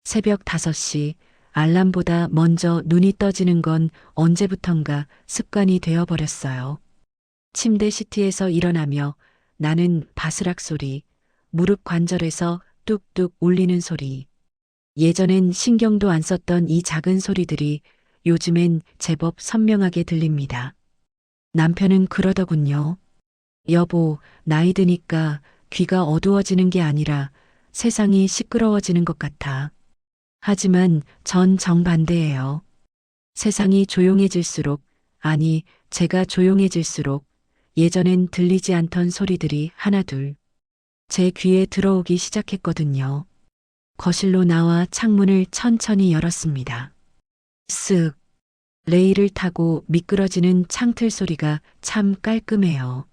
새벽 5시 알람보다 먼저 눈이 떠지는 건 언제부턴가 습관이 되어버렸어요. 침대 시트에서 일어나며 나는 바스락 소리, 무릎 관절에서 뚝뚝 울리는 소리. 예전엔 신경도 안 썼던 이 작은 소리들이 요즘엔 제법 선명하게 들립니다. 남편은 그러더군요. 여보, 나이 드니까 귀가 어두워지는 게 아니라 세상이 시끄러워지는 것 같아. 하지만 전 정반대예요. 세상이 조용해질수록, 아니, 제가 조용해질수록 예전엔 들리지 않던 소리들이 하나둘 제 귀에 들어오기 시작했거든요. 거실로 나와 창문을 천천히 열었습니다. 쓱. 레일을 타고 미끄러지는 창틀 소리가 참 깔끔해요.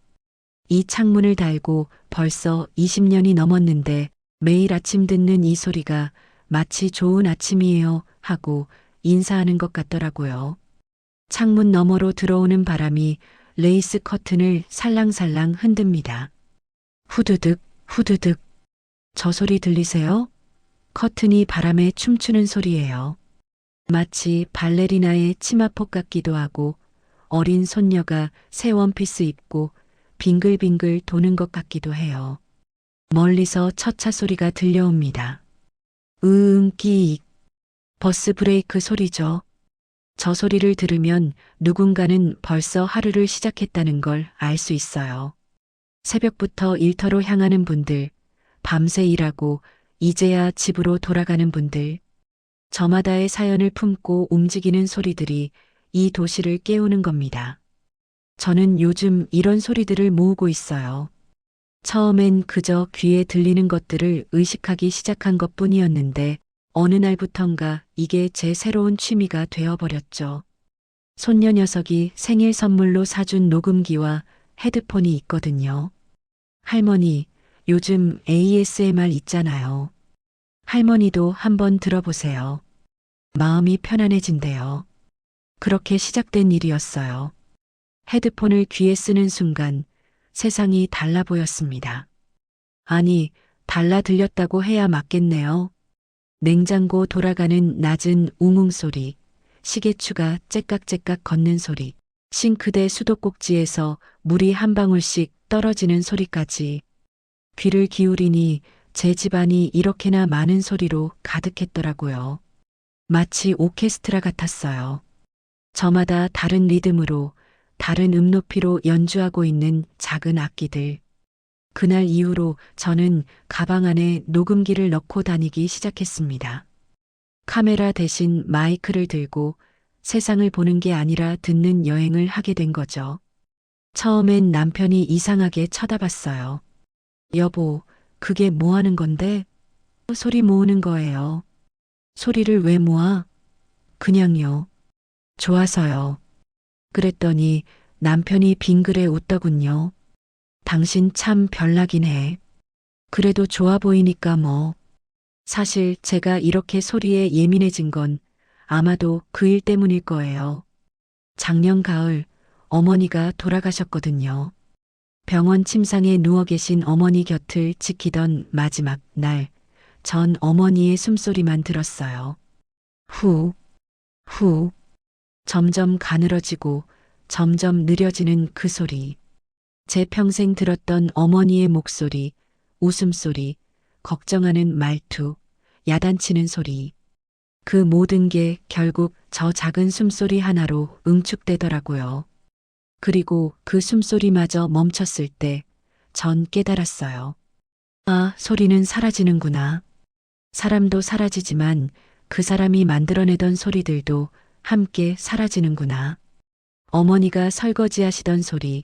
이 창문을 달고 벌써 20년이 넘었는데 매일 아침 듣는 이 소리가 마치 좋은 아침이에요 하고 인사하는 것 같더라고요. 창문 너머로 들어오는 바람이 레이스 커튼을 살랑살랑 흔듭니다. 후두득, 후두득. 저 소리 들리세요? 커튼이 바람에 춤추는 소리예요. 마치 발레리나의 치마폭 같기도 하고 어린 손녀가 새 원피스 입고 빙글빙글 도는 것 같기도 해요. 멀리서 첫차 소리가 들려옵니다. 끼익. 버스 브레이크 소리죠. 저 소리를 들으면 누군가는 벌써 하루를 시작했다는 걸 알 수 있어요. 새벽부터 일터로 향하는 분들, 밤새 일하고 이제야 집으로 돌아가는 분들, 저마다의 사연을 품고 움직이는 소리들이 이 도시를 깨우는 겁니다. 저는 요즘 이런 소리들을 모으고 있어요. 처음엔 그저 귀에 들리는 것들을 의식하기 시작한 것뿐이었는데 어느 날부턴가 이게 제 새로운 취미가 되어버렸죠. 손녀 녀석이 생일 선물로 사준 녹음기와 헤드폰이 있거든요. 할머니, 요즘 ASMR 있잖아요. 할머니도 한번 들어보세요. 마음이 편안해진대요. 그렇게 시작된 일이었어요. 헤드폰을 귀에 쓰는 순간 세상이 달라 보였습니다. 아니, 달라 들렸다고 해야 맞겠네요. 냉장고 돌아가는 낮은 웅웅 소리, 시계추가 째깍째깍 걷는 소리, 싱크대 수도꼭지에서 물이 한 방울씩 떨어지는 소리까지. 귀를 기울이니 제 집안이 이렇게나 많은 소리로 가득했더라고요. 마치 오케스트라 같았어요. 저마다 다른 리듬으로, 다른 높이로 연주하고 있는 작은 악기들. 그날 이후로 저는 가방 안에 녹음기를 넣고 다니기 시작했습니다. 카메라 대신 마이크를 들고 세상을 보는 게 아니라 듣는 여행을 하게 된 거죠. 처음엔 남편이 이상하게 쳐다봤어요. 여보, 그게 뭐 하는 건데? 소리 모으는 거예요. 소리를 왜 모아? 그냥요. 좋아서요. 그랬더니 남편이 빙그레 웃더군요. 당신 참 별나긴 해. 그래도 좋아 보이니까 뭐. 사실 제가 이렇게 소리에 예민해진 건 아마도 그 일 때문일 거예요. 작년 가을 어머니가 돌아가셨거든요. 병원 침상에 누워 계신 어머니 곁을 지키던 마지막 날, 전 어머니의 숨소리만 들었어요. 후, 후. 점점 가늘어지고 점점 느려지는 그 소리. 제 평생 들었던 어머니의 목소리, 웃음소리, 걱정하는 말투, 야단치는 소리. 그 모든 게 결국 저 작은 숨소리 하나로 응축되더라고요. 그리고 그 숨소리마저 멈췄을 때 전 깨달았어요. 아, 소리는 사라지는구나. 사람도 사라지지만 그 사람이 만들어내던 소리들도 함께 사라지는구나. 어머니가 설거지 하시던 소리,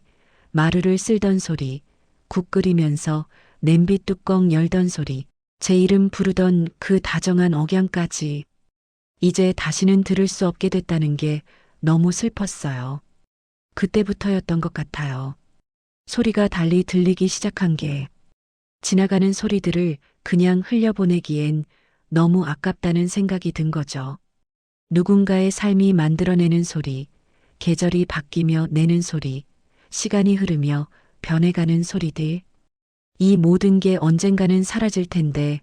마루를 쓸던 소리, 국 끓이면서 냄비 뚜껑 열던 소리, 제 이름 부르던 그 다정한 억양까지 이제 다시는 들을 수 없게 됐다는 게 너무 슬펐어요. 그때부터였던 것 같아요. 소리가 달리 들리기 시작한 게 지나가는 소리들을 그냥 흘려보내기엔 너무 아깝다는 생각이 든 거죠. 누군가의 삶이 만들어내는 소리, 계절이 바뀌며 내는 소리, 시간이 흐르며 변해가는 소리들. 이 모든 게 언젠가는 사라질 텐데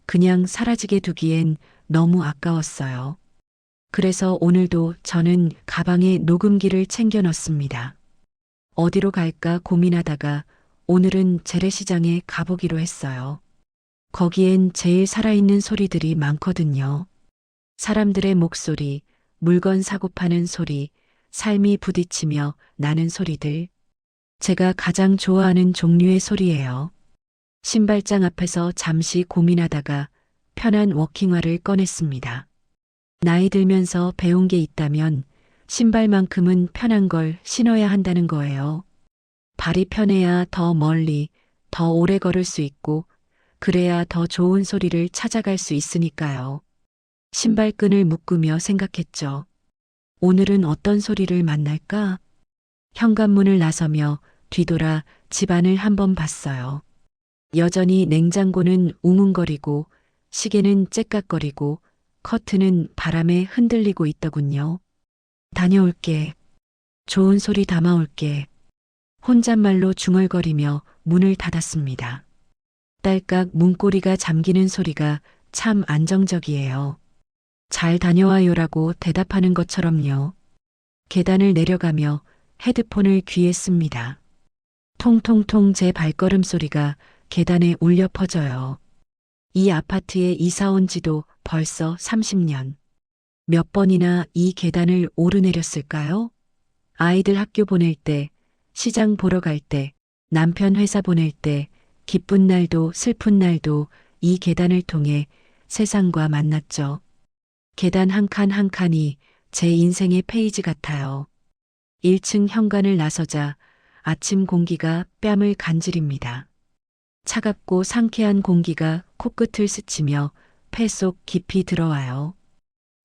그냥 사라지게 두기엔 너무 아까웠어요. 그래서 오늘도 저는 가방에 녹음기를 챙겨 넣습니다. 어디로 갈까 고민하다가 오늘은 재래시장에 가보기로 했어요. 거기엔 제일 살아있는 소리들이 많거든요. 사람들의 목소리, 물건 사고 파는 소리, 삶이 부딪히며 나는 소리들. 제가 가장 좋아하는 종류의 소리예요. 신발장 앞에서 잠시 고민하다가 편한 워킹화를 꺼냈습니다. 나이 들면서 배운 게 있다면 신발만큼은 편한 걸 신어야 한다는 거예요. 발이 편해야 더 멀리, 더 오래 걸을 수 있고, 그래야 더 좋은 소리를 찾아갈 수 있으니까요. 신발끈을 묶으며 생각했죠. 오늘은 어떤 소리를 만날까? 현관문을 나서며 뒤돌아 집안을 한번 봤어요. 여전히 냉장고는 웅웅거리고, 시계는 째깍거리고, 커튼은 바람에 흔들리고 있더군요. 다녀올게. 좋은 소리 담아올게. 혼잣말로 중얼거리며 문을 닫았습니다. 딸깍 문고리가 잠기는 소리가 참 안정적이에요. 잘 다녀와요라고 대답하는 것처럼요. 계단을 내려가며 헤드폰을 귀에 씁니다. 통통통 제 발걸음 소리가 계단에 울려 퍼져요. 이 아파트에 이사 온 지도 벌써 30년. 몇 번이나 이 계단을 오르내렸을까요? 아이들 학교 보낼 때, 시장 보러 갈 때, 남편 회사 보낼 때, 기쁜 날도 슬픈 날도 이 계단을 통해 세상과 만났죠. 계단 한 칸 한 칸이 제 인생의 페이지 같아요. 1층 현관을 나서자 아침 공기가 뺨을 간지립니다. 차갑고 상쾌한 공기가 코끝을 스치며 폐 속 깊이 들어와요.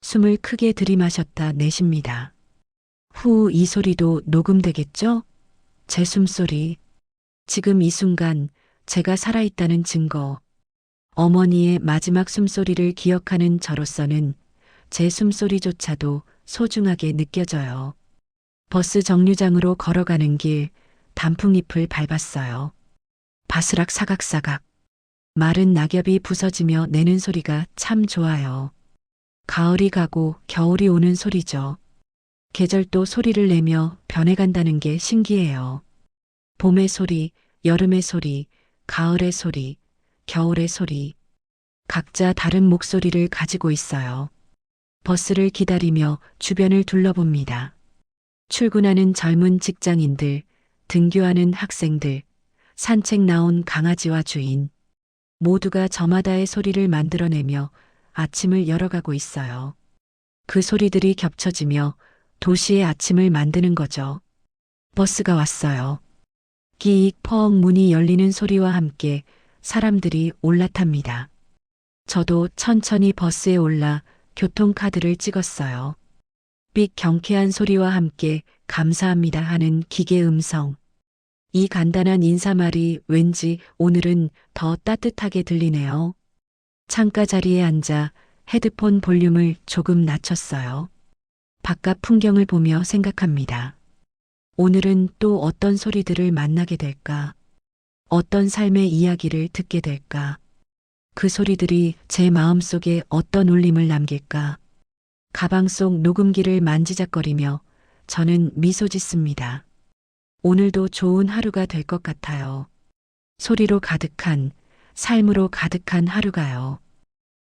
숨을 크게 들이마셨다 내쉽니다. 후, 이 소리도 녹음되겠죠? 제 숨소리. 지금 이 순간 제가 살아있다는 증거. 어머니의 마지막 숨소리를 기억하는 저로서는 제 숨소리조차도 소중하게 느껴져요. 버스 정류장으로 걸어가는 길 단풍잎을 밟았어요. 바스락 사각사각. 마른 낙엽이 부서지며 내는 소리가 참 좋아요. 가을이 가고 겨울이 오는 소리죠. 계절도 소리를 내며 변해간다는 게 신기해요. 봄의 소리, 여름의 소리, 가을의 소리, 겨울의 소리. 각자 다른 목소리를 가지고 있어요. 버스를 기다리며 주변을 둘러봅니다. 출근하는 젊은 직장인들, 등교하는 학생들, 산책 나온 강아지와 주인. 모두가 저마다의 소리를 만들어내며 아침을 열어가고 있어요. 그 소리들이 겹쳐지며 도시의 아침을 만드는 거죠. 버스가 왔어요. 끼익 펑 문이 열리는 소리와 함께 사람들이 올라탑니다. 저도 천천히 버스에 올라 교통카드를 찍었어요. 삑 경쾌한 소리와 함께 감사합니다 하는 기계 음성. 이 간단한 인사말이 왠지 오늘은 더 따뜻하게 들리네요. 창가 자리에 앉아 헤드폰 볼륨을 조금 낮췄어요. 바깥 풍경을 보며 생각합니다. 오늘은 또 어떤 소리들을 만나게 될까? 어떤 삶의 이야기를 듣게 될까? 그 소리들이 제 마음속에 어떤 울림을 남길까? 가방 속 녹음기를 만지작거리며 저는 미소 짓습니다. 오늘도 좋은 하루가 될 것 같아요. 소리로 가득한, 삶으로 가득한 하루가요.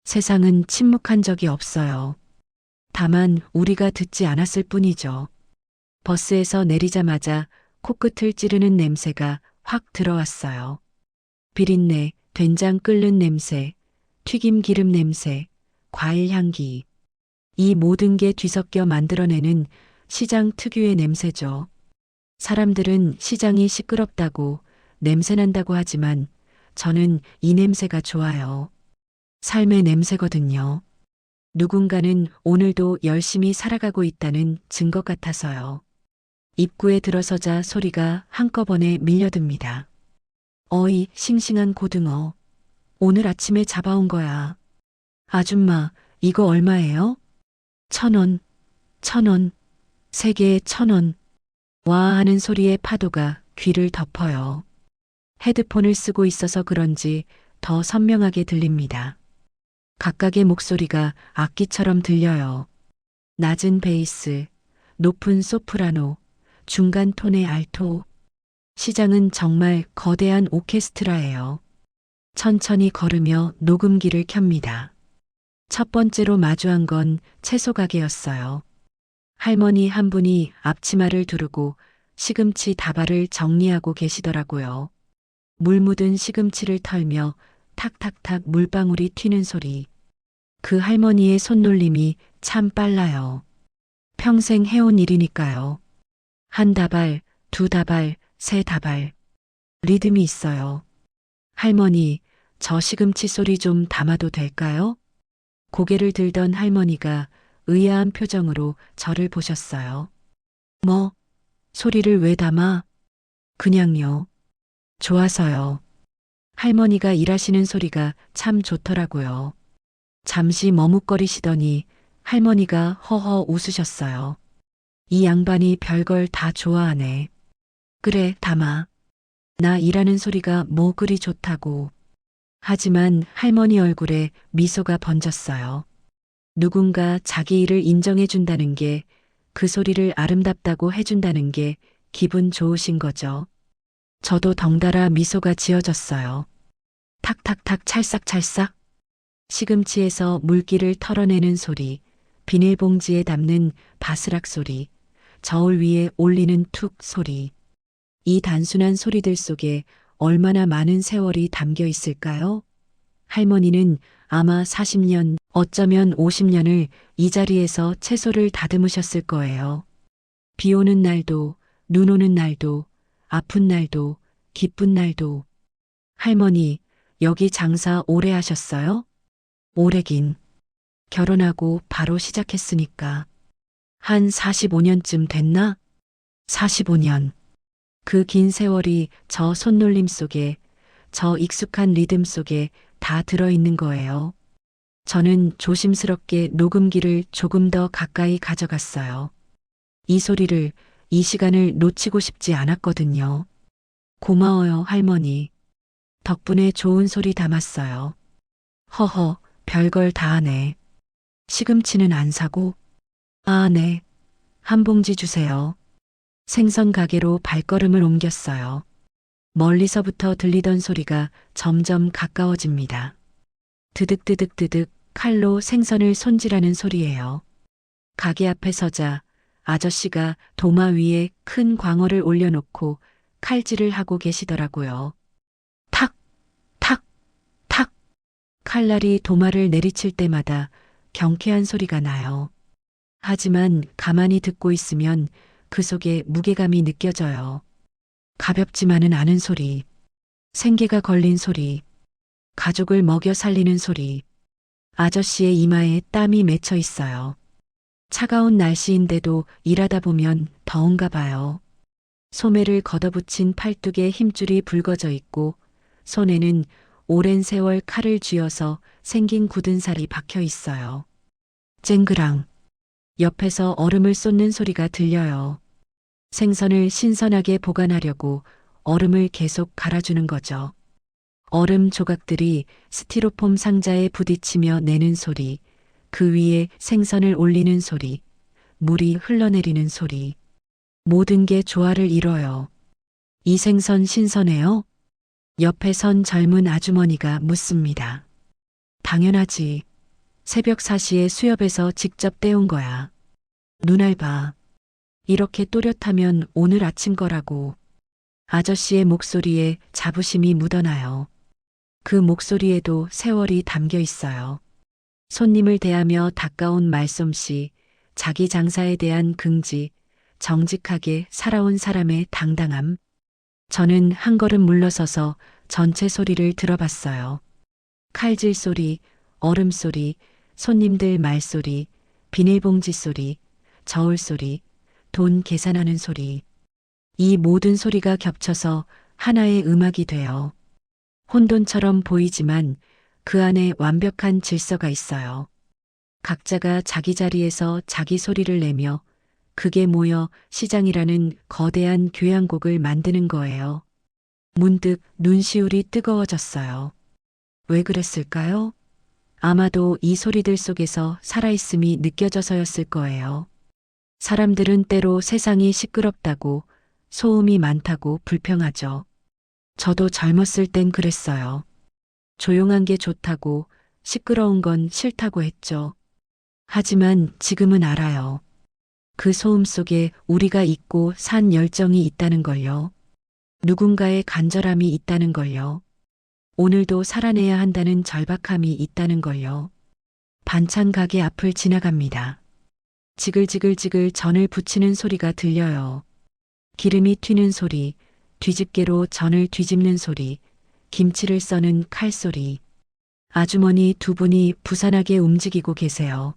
세상은 침묵한 적이 없어요. 다만 우리가 듣지 않았을 뿐이죠. 버스에서 내리자마자 코끝을 찌르는 냄새가 확 들어왔어요. 비린내, 된장 끓는 냄새, 튀김 기름 냄새, 과일 향기. 이 모든 게 뒤섞여 만들어내는 시장 특유의 냄새죠. 사람들은 시장이 시끄럽다고 냄새난다고 하지만 저는 이 냄새가 좋아요. 삶의 냄새거든요. 누군가는 오늘도 열심히 살아가고 있다는 증거 같아서요. 입구에 들어서자 소리가 한꺼번에 밀려듭니다. 어이, 싱싱한 고등어. 오늘 아침에 잡아온 거야. 아줌마, 이거 얼마예요? 1,000원, 1,000원, 3개에 1,000원. 와 하는 소리의 파도가 귀를 덮어요. 헤드폰을 쓰고 있어서 그런지 더 선명하게 들립니다. 각각의 목소리가 악기처럼 들려요. 낮은 베이스, 높은 소프라노, 중간 톤의 알토. 시장은 정말 거대한 오케스트라예요. 천천히 걸으며 녹음기를 켭니다. 첫 번째로 마주한 건 채소 가게였어요. 할머니 한 분이 앞치마를 두르고 시금치 다발을 정리하고 계시더라고요. 물 묻은 시금치를 털며 탁탁탁 물방울이 튀는 소리. 그 할머니의 손놀림이 참 빨라요. 평생 해온 일이니까요. 한 다발, 두 다발, 세 다발. 리듬이 있어요. 할머니, 저 시금치 소리 좀 담아도 될까요? 고개를 들던 할머니가 의아한 표정으로 저를 보셨어요. 뭐, 소리를 왜 담아? 그냥요. 좋아서요. 할머니가 일하시는 소리가 참 좋더라고요. 잠시 머뭇거리시더니 할머니가 허허 웃으셨어요. 이 양반이 별걸 다 좋아하네. 그래, 담아. 나 일하는 소리가 뭐 그리 좋다고. 하지만 할머니 얼굴에 미소가 번졌어요. 누군가 자기 일을 인정해준다는 게, 그 소리를 아름답다고 해준다는 게 기분 좋으신 거죠. 저도 덩달아 미소가 지어졌어요. 탁탁탁 찰싹찰싹. 시금치에서 물기를 털어내는 소리, 비닐봉지에 담는 바스락 소리, 저울 위에 올리는 툭 소리. 이 단순한 소리들 속에 얼마나 많은 세월이 담겨 있을까요? 할머니는 아마 40년, 어쩌면 50년을 이 자리에서 채소를 다듬으셨을 거예요. 비 오는 날도, 눈 오는 날도, 아픈 날도, 기쁜 날도. 할머니, 여기 장사 오래 하셨어요? 오래긴. 결혼하고 바로 시작했으니까. 한 45년쯤 됐나? 45년. 그 긴 세월이 저 손놀림 속에, 저 익숙한 리듬 속에 다 들어있는 거예요. 저는 조심스럽게 녹음기를 조금 더 가까이 가져갔어요. 이 소리를, 이 시간을 놓치고 싶지 않았거든요. 고마워요, 할머니. 덕분에 좋은 소리 담았어요. 허허, 별걸 다 하네. 시금치는 안 사고? 아, 네. 한 봉지 주세요. 생선 가게로 발걸음을 옮겼어요. 멀리서부터 들리던 소리가 점점 가까워집니다. 드득드득드득 칼로 생선을 손질하는 소리예요. 가게 앞에 서자 아저씨가 도마 위에 큰 광어를 올려놓고 칼질을 하고 계시더라고요. 탁, 탁, 탁. 칼날이 도마를 내리칠 때마다 경쾌한 소리가 나요. 하지만 가만히 듣고 있으면 그 속에 무게감이 느껴져요. 가볍지만은 않은 소리, 생계가 걸린 소리, 가족을 먹여 살리는 소리. 아저씨의 이마에 땀이 맺혀 있어요. 차가운 날씨인데도 일하다 보면 더운가 봐요. 소매를 걷어붙인 팔뚝에 힘줄이 붉어져 있고 손에는 오랜 세월 칼을 쥐어서 생긴 굳은 살이 박혀 있어요. 쨍그랑. 옆에서 얼음을 쏟는 소리가 들려요. 생선을 신선하게 보관하려고 얼음을 계속 갈아주는 거죠. 얼음 조각들이 스티로폼 상자에 부딪히며 내는 소리, 그 위에 생선을 올리는 소리, 물이 흘러내리는 소리. 모든 게 조화를 이뤄요. 이 생선 신선해요? 옆에 선 젊은 아주머니가 묻습니다. 당연하지. 새벽 4시에 수협에서 직접 떼온 거야. 눈알 봐. 이렇게 또렷하면 오늘 아침 거라고. 아저씨의 목소리에 자부심이 묻어나요. 그 목소리에도 세월이 담겨 있어요. 손님을 대하며 가까운 말솜씨, 자기 장사에 대한 긍지, 정직하게 살아온 사람의 당당함. 저는 한 걸음 물러서서 전체 소리를 들어봤어요. 칼질 소리, 얼음 소리, 손님들 말소리, 비닐봉지 소리, 저울 소리, 돈 계산하는 소리. 이 모든 소리가 겹쳐서 하나의 음악이 돼요. 혼돈처럼 보이지만 그 안에 완벽한 질서가 있어요. 각자가 자기 자리에서 자기 소리를 내며 그게 모여 시장이라는 거대한 교향곡을 만드는 거예요. 문득 눈시울이 뜨거워졌어요. 왜 그랬을까요? 아마도 이 소리들 속에서 살아있음이 느껴져서였을 거예요. 사람들은 때로 세상이 시끄럽다고, 소음이 많다고 불평하죠. 저도 젊었을 땐 그랬어요. 조용한 게 좋다고, 시끄러운 건 싫다고 했죠. 하지만 지금은 알아요. 그 소음 속에 우리가 잊고 산 열정이 있다는 걸요. 누군가의 간절함이 있다는 걸요. 오늘도 살아내야 한다는 절박함이 있다는 걸요. 반찬 가게 앞을 지나갑니다. 지글지글지글 전을 부치는 소리가 들려요. 기름이 튀는 소리, 뒤집개로 전을 뒤집는 소리, 김치를 써는 칼소리. 아주머니 두 분이 부산하게 움직이고 계세요.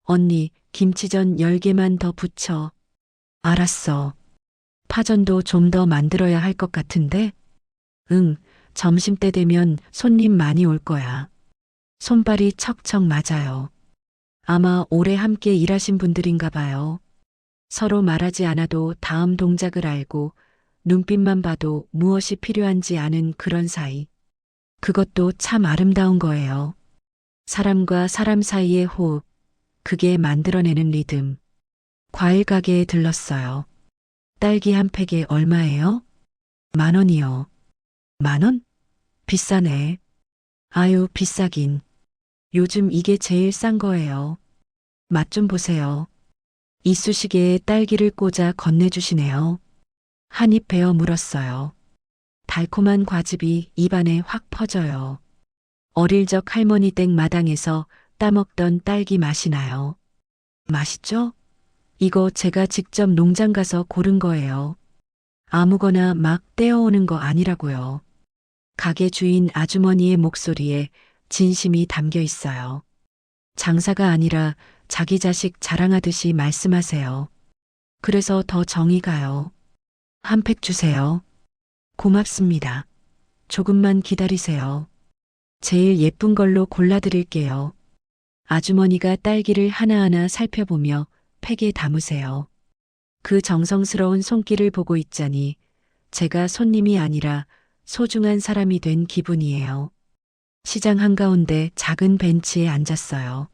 언니, 김치전 10개만 더 부쳐. 알았어. 파전도 좀 더 만들어야 할 것 같은데? 응, 점심때 되면 손님 많이 올 거야. 손발이 척척 맞아요. 아마 오래 함께 일하신 분들인가 봐요. 서로 말하지 않아도 다음 동작을 알고 눈빛만 봐도 무엇이 필요한지 아는 그런 사이. 그것도 참 아름다운 거예요. 사람과 사람 사이의 호흡, 그게 만들어내는 리듬. 과일 가게에 들렀어요. 딸기 한 팩에 얼마예요? 10,000원이요. 10,000원? 비싸네. 아유, 비싸긴. 요즘 이게 제일 싼 거예요. 맛 좀 보세요. 이쑤시개에 딸기를 꽂아 건네주시네요. 한 입 베어 물었어요. 달콤한 과즙이 입안에 확 퍼져요. 어릴 적 할머니 댁 마당에서 따먹던 딸기 맛이 나요. 맛있죠? 이거 제가 직접 농장 가서 고른 거예요. 아무거나 막 떼어오는 거 아니라고요. 가게 주인 아주머니의 목소리에 진심이 담겨 있어요. 장사가 아니라 자기 자식 자랑하듯이 말씀하세요. 그래서 더 정이 가요. 한 팩 주세요. 고맙습니다. 조금만 기다리세요. 제일 예쁜 걸로 골라드릴게요. 아주머니가 딸기를 하나하나 살펴보며 팩에 담으세요. 그 정성스러운 손길을 보고 있자니 제가 손님이 아니라 소중한 사람이 된 기분이에요. 시장 한가운데 작은 벤치에 앉았어요.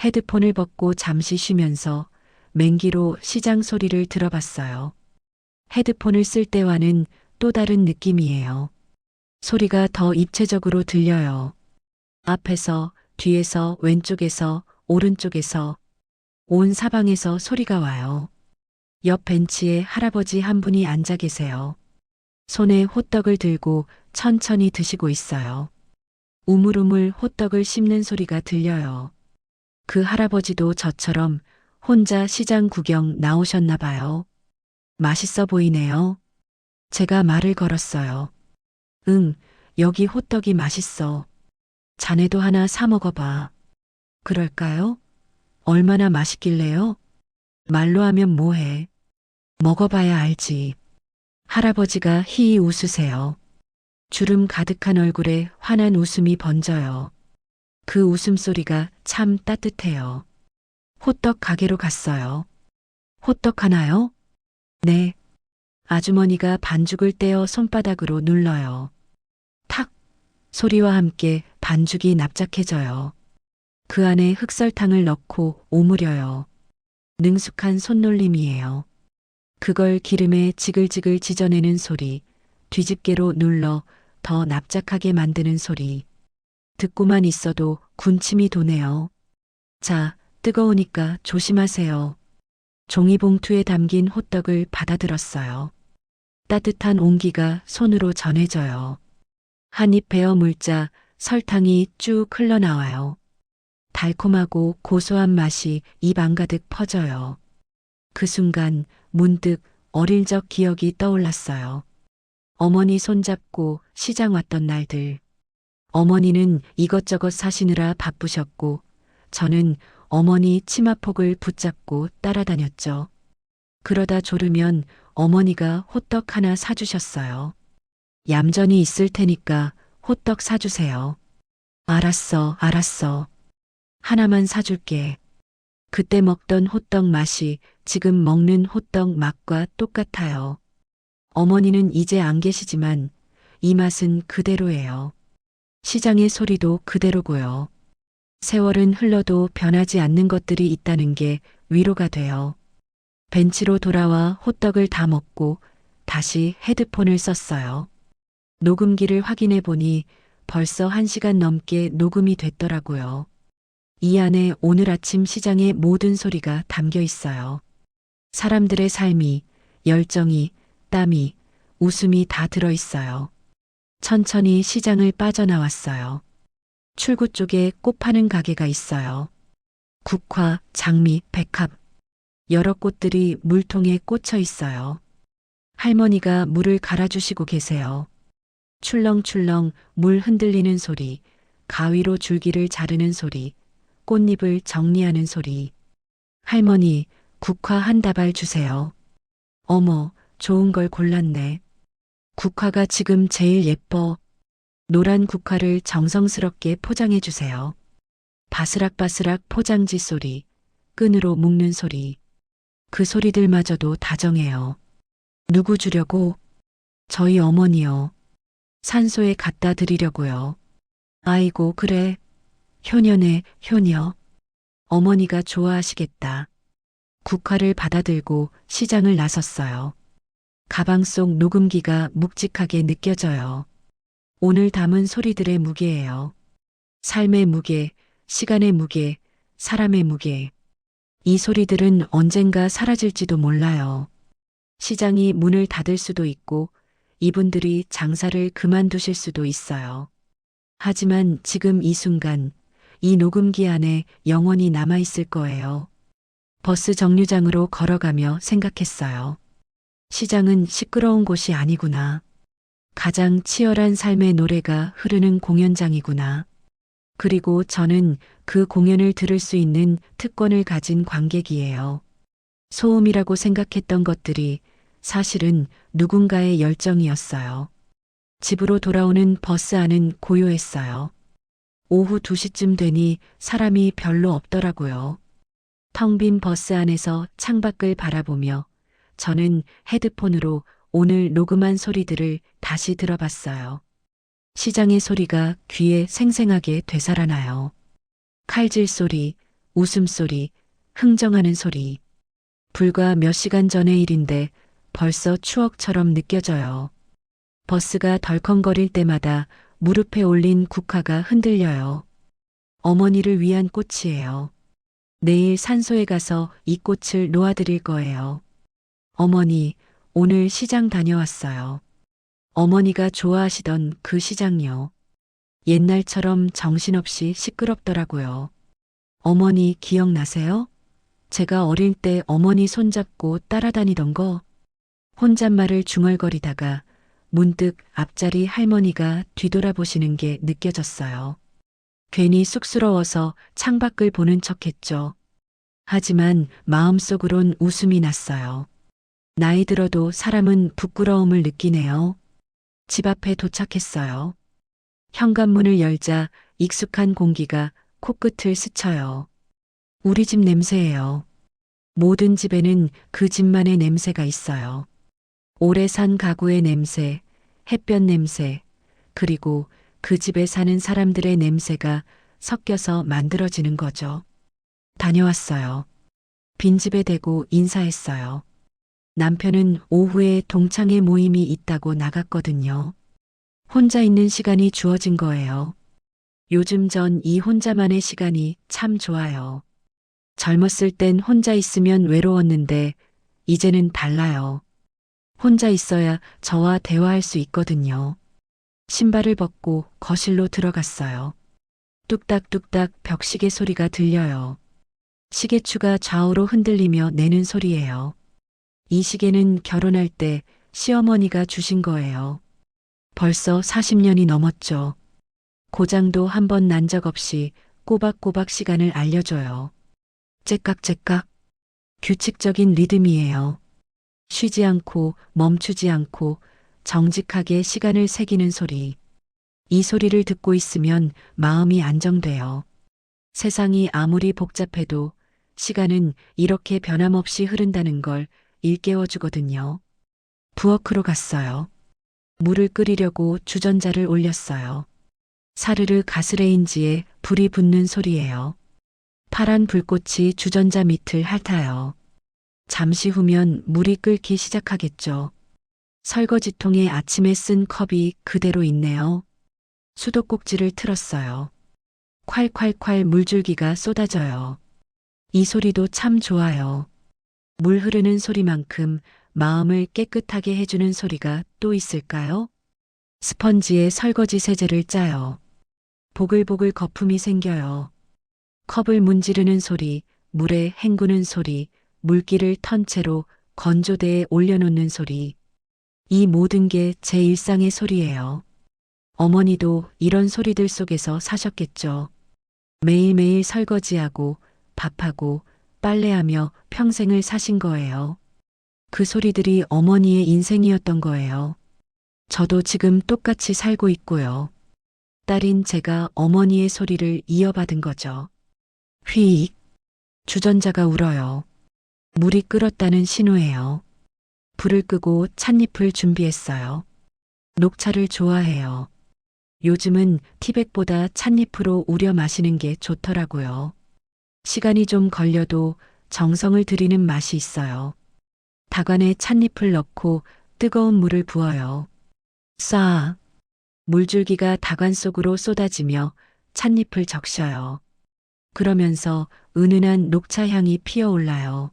헤드폰을 벗고 잠시 쉬면서 맹기로 시장 소리를 들어봤어요. 헤드폰을 쓸 때와는 또 다른 느낌이에요. 소리가 더 입체적으로 들려요. 앞에서, 뒤에서, 왼쪽에서, 오른쪽에서, 온 사방에서 소리가 와요. 옆 벤치에 할아버지 한 분이 앉아 계세요. 손에 호떡을 들고 천천히 드시고 있어요. 우물우물 호떡을 씹는 소리가 들려요. 그 할아버지도 저처럼 혼자 시장 구경 나오셨나 봐요. 맛있어 보이네요. 제가 말을 걸었어요. 응, 여기 호떡이 맛있어. 자네도 하나 사 먹어봐. 그럴까요? 얼마나 맛있길래요? 말로 하면 뭐해. 먹어봐야 알지. 할아버지가 희희 웃으세요. 주름 가득한 얼굴에 환한 웃음이 번져요. 그 웃음소리가 참 따뜻해요. 호떡 가게로 갔어요. 호떡 하나요? 네. 아주머니가 반죽을 떼어 손바닥으로 눌러요. 탁! 소리와 함께 반죽이 납작해져요. 그 안에 흑설탕을 넣고 오므려요. 능숙한 손놀림이에요. 그걸 기름에 지글지글 지져내는 소리, 뒤집개로 눌러 더 납작하게 만드는 소리. 듣고만 있어도 군침이 도네요. 자, 뜨거우니까 조심하세요. 종이봉투에 담긴 호떡을 받아들었어요. 따뜻한 온기가 손으로 전해져요. 한 입 베어 물자 설탕이 쭉 흘러나와요. 달콤하고 고소한 맛이 입 안가득 퍼져요. 그 순간 문득 어릴 적 기억이 떠올랐어요. 어머니 손잡고 시장 왔던 날들. 어머니는 이것저것 사시느라 바쁘셨고 저는 어머니 치마폭을 붙잡고 따라다녔죠. 그러다 졸으면 어머니가 호떡 하나 사주셨어요. 얌전히 있을 테니까 호떡 사주세요. 알았어, 알았어. 하나만 사줄게. 그때 먹던 호떡 맛이 지금 먹는 호떡 맛과 똑같아요. 어머니는 이제 안 계시지만 이 맛은 그대로예요. 시장의 소리도 그대로고요. 세월은 흘러도 변하지 않는 것들이 있다는 게 위로가 돼요. 벤치로 돌아와 호떡을 다 먹고 다시 헤드폰을 썼어요. 녹음기를 확인해 보니 벌써 1시간 넘게 녹음이 됐더라고요. 이 안에 오늘 아침 시장의 모든 소리가 담겨 있어요. 사람들의 삶이, 열정이, 땀이, 웃음이 다 들어 있어요. 천천히 시장을 빠져나왔어요. 출구 쪽에 꽃 파는 가게가 있어요. 국화, 장미, 백합. 여러 꽃들이 물통에 꽂혀 있어요. 할머니가 물을 갈아주시고 계세요. 출렁출렁 물 흔들리는 소리, 가위로 줄기를 자르는 소리, 꽃잎을 정리하는 소리. 할머니, 국화 한 다발 주세요. 어머, 좋은 걸 골랐네. 국화가 지금 제일 예뻐. 노란 국화를 정성스럽게 포장해 주세요. 바스락바스락 포장지 소리, 끈으로 묶는 소리. 그 소리들마저도 다정해요. 누구 주려고? 저희 어머니요. 산소에 갖다 드리려고요. 아이고, 그래. 효녀네, 효녀. 어머니가 좋아하시겠다. 국화를 받아들고 시장을 나섰어요. 가방 속 녹음기가 묵직하게 느껴져요. 오늘 담은 소리들의 무게예요. 삶의 무게, 시간의 무게, 사람의 무게. 이 소리들은 언젠가 사라질지도 몰라요. 시장이 문을 닫을 수도 있고 이분들이 장사를 그만두실 수도 있어요. 하지만 지금 이 순간, 이 녹음기 안에 영원히 남아있을 거예요. 버스 정류장으로 걸어가며 생각했어요. 시장은 시끄러운 곳이 아니구나. 가장 치열한 삶의 노래가 흐르는 공연장이구나. 그리고 저는 그 공연을 들을 수 있는 특권을 가진 관객이에요. 소음이라고 생각했던 것들이 사실은 누군가의 열정이었어요. 집으로 돌아오는 버스 안은 고요했어요. 오후 2시쯤 되니 사람이 별로 없더라고요. 텅 빈 버스 안에서 창밖을 바라보며 저는 헤드폰으로 오늘 녹음한 소리들을 다시 들어봤어요. 시장의 소리가 귀에 생생하게 되살아나요. 칼질 소리, 웃음소리, 흥정하는 소리. 불과 몇 시간 전의 일인데 벌써 추억처럼 느껴져요. 버스가 덜컹거릴 때마다 무릎에 올린 국화가 흔들려요. 어머니를 위한 꽃이에요. 내일 산소에 가서 이 꽃을 놓아드릴 거예요. 어머니, 오늘 시장 다녀왔어요. 어머니가 좋아하시던 그 시장요. 옛날처럼 정신없이 시끄럽더라고요. 어머니 기억나세요? 제가 어릴 때 어머니 손잡고 따라다니던 거. 혼잣말을 중얼거리다가 문득 앞자리 할머니가 뒤돌아보시는 게 느껴졌어요. 괜히 쑥스러워서 창밖을 보는 척했죠. 하지만 마음속으론 웃음이 났어요. 나이 들어도 사람은 부끄러움을 느끼네요. 집 앞에 도착했어요. 현관문을 열자 익숙한 공기가 코끝을 스쳐요. 우리 집 냄새예요. 모든 집에는 그 집만의 냄새가 있어요. 오래 산 가구의 냄새, 햇볕 냄새, 그리고 그 집에 사는 사람들의 냄새가 섞여서 만들어지는 거죠. 다녀왔어요. 빈집에 대고 인사했어요. 남편은 오후에 동창회 모임이 있다고 나갔거든요. 혼자 있는 시간이 주어진 거예요. 요즘 전 이 혼자만의 시간이 참 좋아요. 젊었을 땐 혼자 있으면 외로웠는데 이제는 달라요. 혼자 있어야 저와 대화할 수 있거든요. 신발을 벗고 거실로 들어갔어요. 뚝딱뚝딱 벽시계 소리가 들려요. 시계추가 좌우로 흔들리며 내는 소리예요. 이 시계는 결혼할 때 시어머니가 주신 거예요. 벌써 40년이 넘었죠. 고장도 한 번 난 적 없이 꼬박꼬박 시간을 알려줘요. 째깍째깍. 규칙적인 리듬이에요. 쉬지 않고 멈추지 않고 정직하게 시간을 새기는 소리. 이 소리를 듣고 있으면 마음이 안정돼요. 세상이 아무리 복잡해도 시간은 이렇게 변함없이 흐른다는 걸 일깨워주거든요. 부엌으로 갔어요. 물을 끓이려고 주전자를 올렸어요. 사르르 가스레인지에 불이 붙는 소리예요. 파란 불꽃이 주전자 밑을 핥아요. 잠시 후면 물이 끓기 시작하겠죠. 설거지통에 아침에 쓴 컵이 그대로 있네요. 수도꼭지를 틀었어요. 콸콸콸 물줄기가 쏟아져요. 이 소리도 참 좋아요. 물 흐르는 소리만큼 마음을 깨끗하게 해주는 소리가 또 있을까요? 스펀지에 설거지 세제를 짜요. 보글보글 거품이 생겨요. 컵을 문지르는 소리, 물에 헹구는 소리, 물기를 턴 채로 건조대에 올려놓는 소리. 이 모든 게 제 일상의 소리예요. 어머니도 이런 소리들 속에서 사셨겠죠. 매일매일 설거지하고 밥하고 빨래하며 평생을 사신 거예요. 그 소리들이 어머니의 인생이었던 거예요. 저도 지금 똑같이 살고 있고요. 딸인 제가 어머니의 소리를 이어받은 거죠. 휘익. 주전자가 울어요. 물이 끓었다는 신호예요. 불을 끄고 찻잎을 준비했어요. 녹차를 좋아해요. 요즘은 티백보다 찻잎으로 우려 마시는 게 좋더라고요. 시간이 좀 걸려도 정성을 들이는 맛이 있어요. 다관에 찻잎을 넣고 뜨거운 물을 부어요. 쏴. 물줄기가 다관 속으로 쏟아지며 찻잎을 적셔요. 그러면서 은은한 녹차 향이 피어올라요.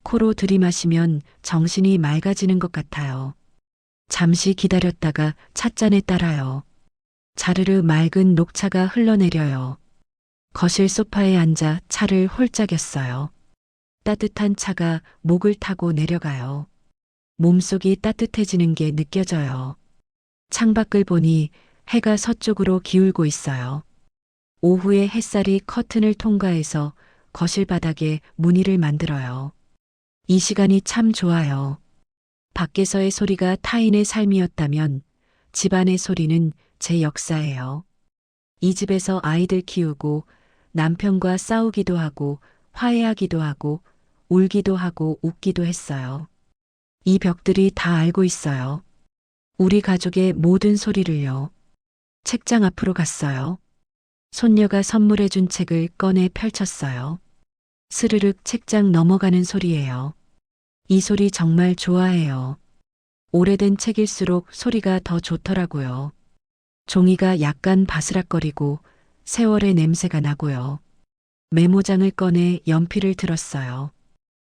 코로 들이마시면 정신이 맑아지는 것 같아요. 잠시 기다렸다가 찻잔에 따라요. 자르르 맑은 녹차가 흘러내려요. 거실 소파에 앉아 차를 홀짝였어요. 따뜻한 차가 목을 타고 내려가요. 몸속이 따뜻해지는 게 느껴져요. 창밖을 보니 해가 서쪽으로 기울고 있어요. 오후에 햇살이 커튼을 통과해서 거실 바닥에 무늬를 만들어요. 이 시간이 참 좋아요. 밖에서의 소리가 타인의 삶이었다면 집안의 소리는 제 역사예요. 이 집에서 아이들 키우고 남편과 싸우기도 하고 화해하기도 하고 울기도 하고 웃기도 했어요. 이 벽들이 다 알고 있어요. 우리 가족의 모든 소리를요. 책장 앞으로 갔어요. 손녀가 선물해준 책을 꺼내 펼쳤어요. 스르륵 책장 넘어가는 소리예요. 이 소리 정말 좋아해요. 오래된 책일수록 소리가 더 좋더라고요. 종이가 약간 바스락거리고 세월의 냄새가 나고요. 메모장을 꺼내 연필을 들었어요.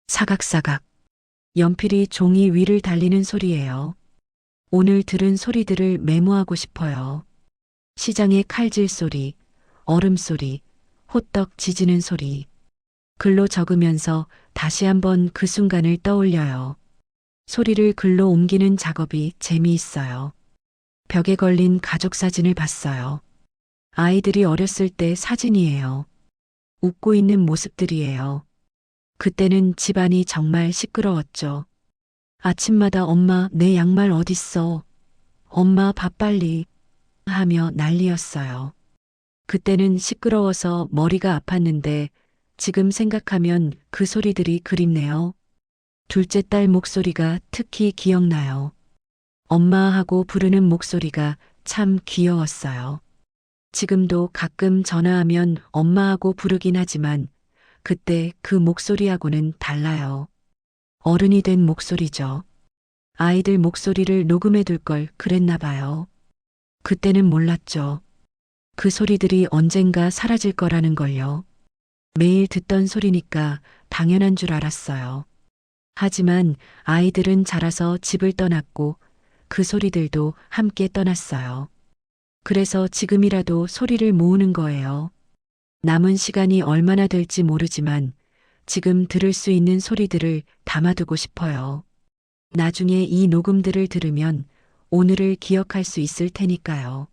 사각사각. 연필이 종이 위를 달리는 소리예요. 오늘 들은 소리들을 메모하고 싶어요. 시장의 칼질 소리, 얼음 소리, 호떡 지지는 소리. 글로 적으면서 다시 한번 그 순간을 떠올려요. 소리를 글로 옮기는 작업이 재미있어요. 벽에 걸린 가족 사진을 봤어요. 아이들이 어렸을 때 사진이에요. 웃고 있는 모습들이에요. 그때는 집안이 정말 시끄러웠죠. 아침마다 엄마 내 양말 어딨어? 엄마 밥 빨리 하며 난리였어요. 그때는 시끄러워서 머리가 아팠는데 지금 생각하면 그 소리들이 그립네요. 둘째 딸 목소리가 특히 기억나요. 엄마하고 부르는 목소리가 참 귀여웠어요. 지금도 가끔 전화하면 엄마하고 부르긴 하지만 그때 그 목소리하고는 달라요. 어른이 된 목소리죠. 아이들 목소리를 녹음해 둘 걸 그랬나 봐요. 그때는 몰랐죠. 그 소리들이 언젠가 사라질 거라는 걸요. 매일 듣던 소리니까 당연한 줄 알았어요. 하지만 아이들은 자라서 집을 떠났고 그 소리들도 함께 떠났어요. 그래서 지금이라도 소리를 모으는 거예요. 남은 시간이 얼마나 될지 모르지만 지금 들을 수 있는 소리들을 담아두고 싶어요. 나중에 이 녹음들을 들으면 오늘을 기억할 수 있을 테니까요.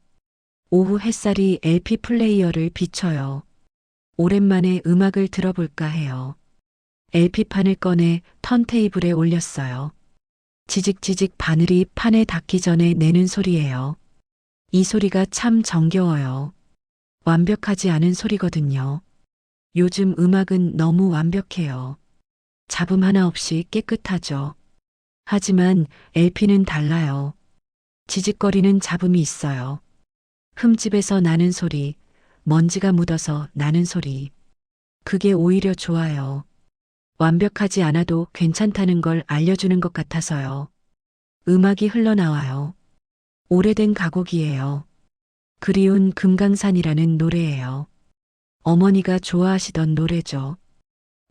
오후 햇살이 LP 플레이어를 비춰요. 오랜만에 음악을 들어볼까 해요. LP판을 꺼내 턴테이블에 올렸어요. 지직지직 바늘이 판에 닿기 전에 내는 소리예요. 이 소리가 참 정겨워요. 완벽하지 않은 소리거든요. 요즘 음악은 너무 완벽해요. 잡음 하나 없이 깨끗하죠. 하지만 LP는 달라요. 지직거리는 잡음이 있어요. 흠집에서 나는 소리, 먼지가 묻어서 나는 소리. 그게 오히려 좋아요. 완벽하지 않아도 괜찮다는 걸 알려주는 것 같아서요. 음악이 흘러나와요. 오래된 가곡이에요. 그리운 금강산이라는 노래예요. 어머니가 좋아하시던 노래죠.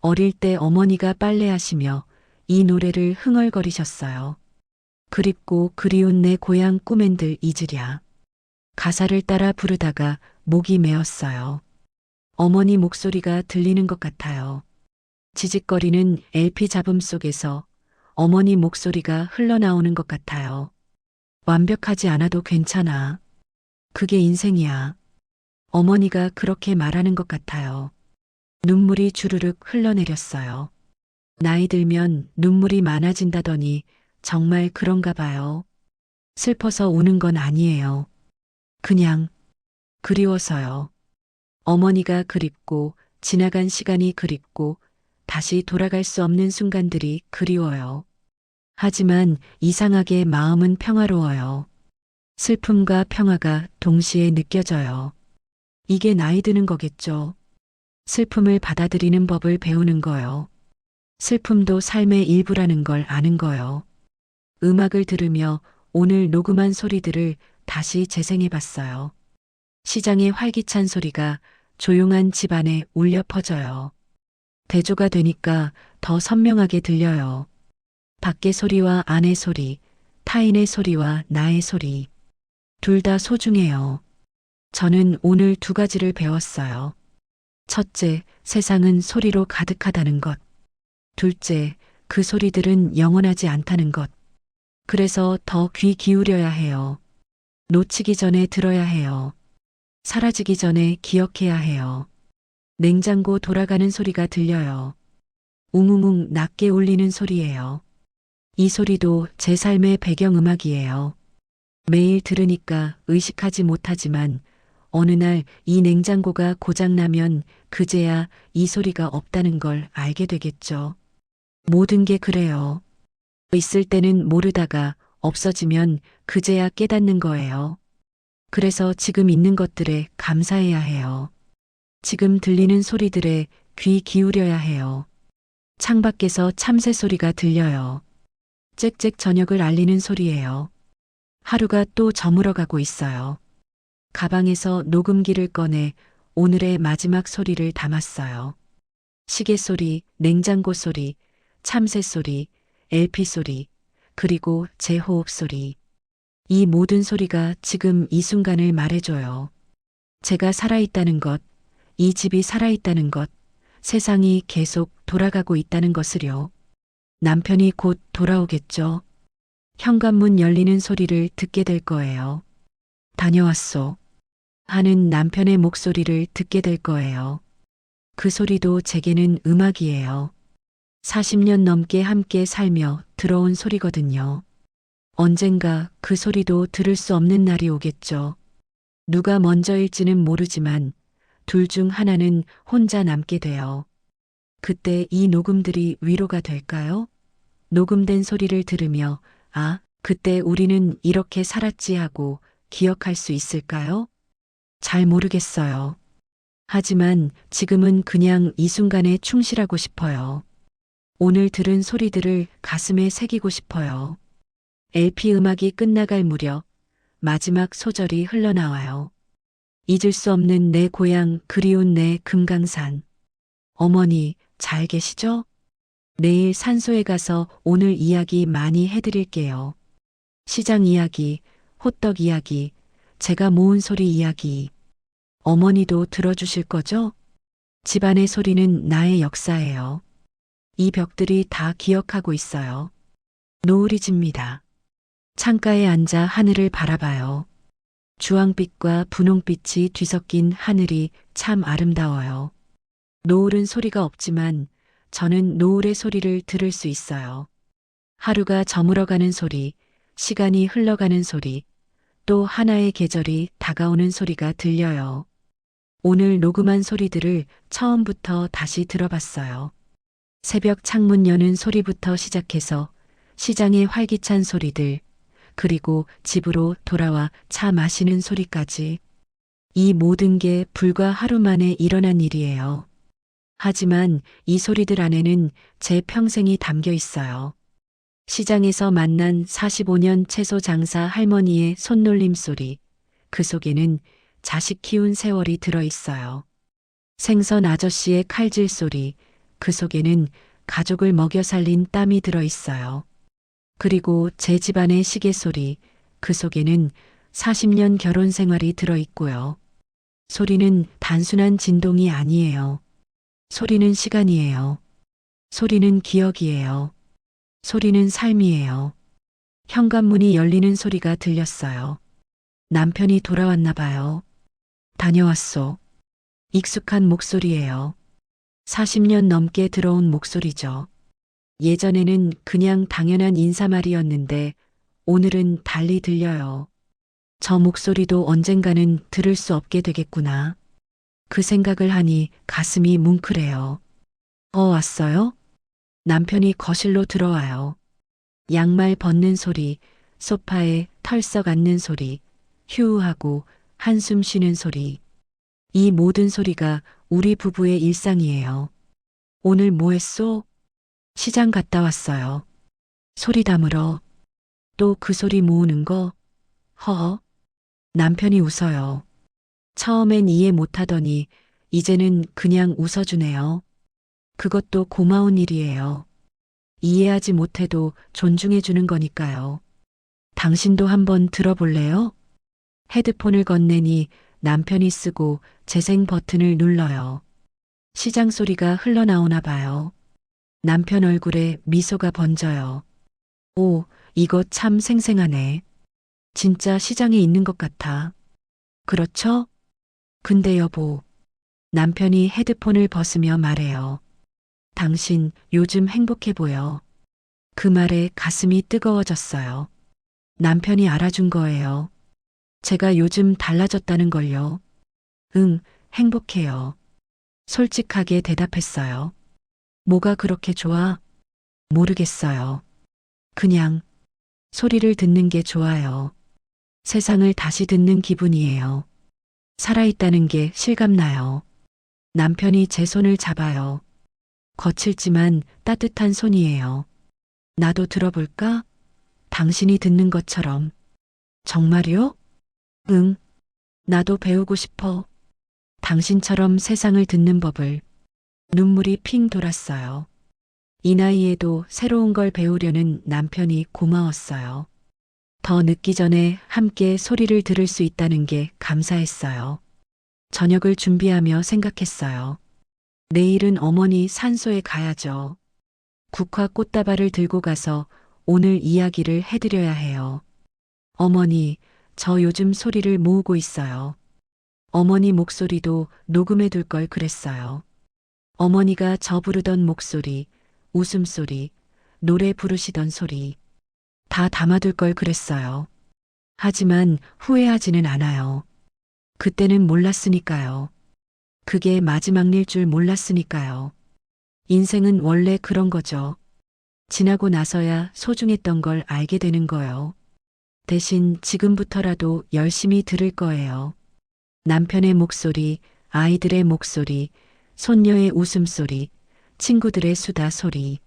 어릴 때 어머니가 빨래하시며 이 노래를 흥얼거리셨어요. 그립고 그리운 내 고향 꿈엔들 잊으랴. 가사를 따라 부르다가 목이 메었어요. 어머니 목소리가 들리는 것 같아요. 지직거리는 LP 잡음 속에서 어머니 목소리가 흘러나오는 것 같아요. 완벽하지 않아도 괜찮아. 그게 인생이야. 어머니가 그렇게 말하는 것 같아요. 눈물이 주르륵 흘러내렸어요. 나이 들면 눈물이 많아진다더니 정말 그런가 봐요. 슬퍼서 우는 건 아니에요. 그냥 그리워서요. 어머니가 그립고 지나간 시간이 그립고 다시 돌아갈 수 없는 순간들이 그리워요. 하지만 이상하게 마음은 평화로워요. 슬픔과 평화가 동시에 느껴져요. 이게 나이 드는 거겠죠. 슬픔을 받아들이는 법을 배우는 거요. 슬픔도 삶의 일부라는 걸 아는 거요. 음악을 들으며 오늘 녹음한 소리들을 다시 재생해 봤어요. 시장의 활기찬 소리가 조용한 집안에 울려 퍼져요. 대조가 되니까 더 선명하게 들려요. 밖의 소리와 안의 소리, 타인의 소리와 나의 소리. 둘 다 소중해요. 저는 오늘 두 가지를 배웠어요. 첫째, 세상은 소리로 가득하다는 것. 둘째, 그 소리들은 영원하지 않다는 것. 그래서 더 귀 기울여야 해요. 놓치기 전에 들어야 해요. 사라지기 전에 기억해야 해요. 냉장고 돌아가는 소리가 들려요. 웅웅웅 낮게 울리는 소리예요. 이 소리도 제 삶의 배경음악이에요. 매일 들으니까 의식하지 못하지만 어느 날 이 냉장고가 고장나면 그제야 이 소리가 없다는 걸 알게 되겠죠. 모든 게 그래요. 있을 때는 모르다가 없어지면 그제야 깨닫는 거예요. 그래서 지금 있는 것들에 감사해야 해요. 지금 들리는 소리들에 귀 기울여야 해요. 창밖에서 참새 소리가 들려요. 짹짹 저녁을 알리는 소리예요. 하루가 또 저물어가고 있어요. 가방에서 녹음기를 꺼내 오늘의 마지막 소리를 담았어요. 시계 소리, 냉장고 소리, 참새 소리, LP 소리, 그리고 제 호흡 소리. 이 모든 소리가 지금 이 순간을 말해줘요. 제가 살아있다는 것, 이 집이 살아있다는 것, 세상이 계속 돌아가고 있다는 것을요. 남편이 곧 돌아오겠죠. 현관문 열리는 소리를 듣게 될 거예요. 다녀왔소. 하는 남편의 목소리를 듣게 될 거예요. 그 소리도 제게는 음악이에요. 40년 넘게 함께 살며 들어온 소리거든요. 언젠가 그 소리도 들을 수 없는 날이 오겠죠. 누가 먼저일지는 모르지만 둘 중 하나는 혼자 남게 돼요. 그때 이 녹음들이 위로가 될까요? 녹음된 소리를 들으며 아, 그때 우리는 이렇게 살았지 하고 기억할 수 있을까요? 잘 모르겠어요. 하지만 지금은 그냥 이 순간에 충실하고 싶어요. 오늘 들은 소리들을 가슴에 새기고 싶어요. LP 음악이 끝나갈 무렵 마지막 소절이 흘러나와요. 잊을 수 없는 내 고향 그리운 내 금강산. 어머니 잘 계시죠? 내일 산소에 가서 오늘 이야기 많이 해드릴게요. 시장 이야기, 호떡 이야기, 제가 모은 소리 이야기. 어머니도 들어주실 거죠? 집안의 소리는 나의 역사예요. 이 벽들이 다 기억하고 있어요. 노을이 집니다. 창가에 앉아 하늘을 바라봐요. 주황빛과 분홍빛이 뒤섞인 하늘이 참 아름다워요. 노을은 소리가 없지만 저는 노을의 소리를 들을 수 있어요. 하루가 저물어가는 소리, 시간이 흘러가는 소리, 또 하나의 계절이 다가오는 소리가 들려요. 오늘 녹음한 소리들을 처음부터 다시 들어봤어요. 새벽 창문 여는 소리부터 시작해서 시장의 활기찬 소리들, 그리고 집으로 돌아와 차 마시는 소리까지 이 모든 게 불과 하루 만에 일어난 일이에요. 하지만 이 소리들 안에는 제 평생이 담겨 있어요. 시장에서 만난 45년 채소 장사 할머니의 손놀림 소리, 그 속에는 자식 키운 세월이 들어 있어요. 생선 아저씨의 칼질 소리, 그 속에는 가족을 먹여 살린 땀이 들어 있어요. 그리고 제 집안의 시계 소리, 그 속에는 40년 결혼 생활이 들어 있고요. 소리는 단순한 진동이 아니에요. 소리는 시간이에요. 소리는 기억이에요. 소리는 삶이에요. 현관문이 열리는 소리가 들렸어요. 남편이 돌아왔나 봐요. 다녀왔소. 익숙한 목소리예요. 40년 넘게 들어온 목소리죠. 예전에는 그냥 당연한 인사말이었는데 오늘은 달리 들려요. 저 목소리도 언젠가는 들을 수 없게 되겠구나. 그 생각을 하니 가슴이 뭉클해요. 왔어요? 남편이 거실로 들어와요. 양말 벗는 소리, 소파에 털썩 앉는 소리, 휴하고 한숨 쉬는 소리. 이 모든 소리가 우리 부부의 일상이에요. 오늘 뭐 했소? 시장 갔다 왔어요. 소리 담으러. 또 그 소리 모으는 거? 허. 남편이 웃어요. 처음엔 이해 못하더니 이제는 그냥 웃어주네요. 그것도 고마운 일이에요. 이해하지 못해도 존중해 주는 거니까요. 당신도 한번 들어볼래요? 헤드폰을 건네니 남편이 쓰고 재생 버튼을 눌러요. 시장 소리가 흘러나오나 봐요. 남편 얼굴에 미소가 번져요. 오, 이거 참 생생하네. 진짜 시장에 있는 것 같아. 그렇죠? 근데 여보, 남편이 헤드폰을 벗으며 말해요. 당신 요즘 행복해 보여. 그 말에 가슴이 뜨거워졌어요. 남편이 알아준 거예요. 제가 요즘 달라졌다는 걸요. 응, 행복해요. 솔직하게 대답했어요. 뭐가 그렇게 좋아? 모르겠어요. 그냥 소리를 듣는 게 좋아요. 세상을 다시 듣는 기분이에요. 살아있다는 게 실감나요. 남편이 제 손을 잡아요. 거칠지만 따뜻한 손이에요. 나도 들어볼까? 당신이 듣는 것처럼. 정말요? 응, 나도 배우고 싶어. 당신처럼 세상을 듣는 법을. 눈물이 핑 돌았어요. 이 나이에도 새로운 걸 배우려는 남편이 고마웠어요. 더 늦기 전에 함께 소리를 들을 수 있다는 게 감사했어요. 저녁을 준비하며 생각했어요. 내일은 어머니 산소에 가야죠. 국화 꽃다발을 들고 가서 오늘 이야기를 해드려야 해요. 어머니, 저 요즘 소리를 모으고 있어요. 어머니 목소리도 녹음해 둘 걸 그랬어요. 어머니가 저 부르던 목소리, 웃음소리, 노래 부르시던 소리, 다 담아둘 걸 그랬어요. 하지만 후회하지는 않아요. 그때는 몰랐으니까요. 그게 마지막 일 줄 몰랐으니까요. 인생은 원래 그런 거죠. 지나고 나서야 소중했던 걸 알게 되는 거요. 대신 지금부터라도 열심히 들을 거예요. 남편의 목소리, 아이들의 목소리, 손녀의 웃음소리, 친구들의 수다 소리.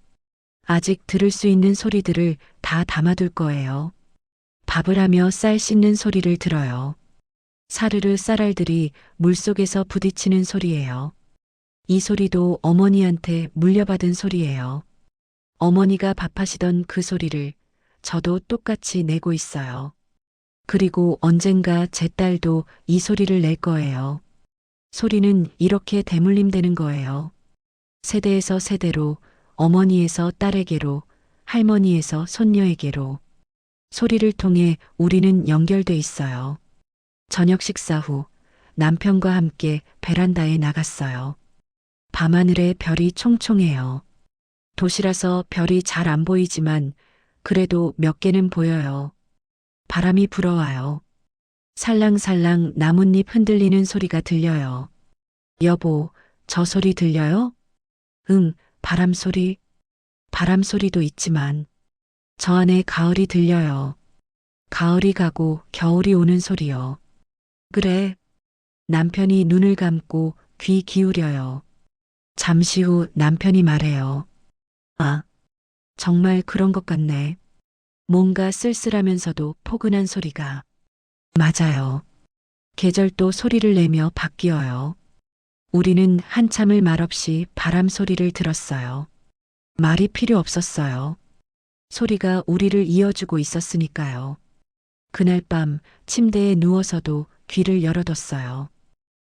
아직 들을 수 있는 소리들을 다 담아둘 거예요. 밥을 하며 쌀 씻는 소리를 들어요. 사르르 쌀알들이 물속에서 부딪히는 소리예요. 이 소리도 어머니한테 물려받은 소리예요. 어머니가 밥하시던 그 소리를 저도 똑같이 내고 있어요. 그리고 언젠가 제 딸도 이 소리를 낼 거예요. 소리는 이렇게 대물림되는 거예요. 세대에서 세대로, 어머니에서 딸에게로, 할머니에서 손녀에게로. 소리를 통해 우리는 연결돼 있어요. 저녁 식사 후 남편과 함께 베란다에 나갔어요. 밤하늘에 별이 총총해요. 도시라서 별이 잘 안 보이지만 그래도 몇 개는 보여요. 바람이 불어와요. 살랑살랑 나뭇잎 흔들리는 소리가 들려요. 여보, 저 소리 들려요? 응, 바람 소리. 바람 소리도 있지만 저 안에 가을이 들려요. 가을이 가고 겨울이 오는 소리요. 그래, 남편이 눈을 감고 귀 기울여요. 잠시 후 남편이 말해요. 아, 정말 그런 것 같네. 뭔가 쓸쓸하면서도 포근한 소리가. 맞아요. 계절도 소리를 내며 바뀌어요. 우리는 한참을 말없이 바람 소리를 들었어요. 말이 필요 없었어요. 소리가 우리를 이어주고 있었으니까요. 그날 밤 침대에 누워서도 귀를 열어뒀어요.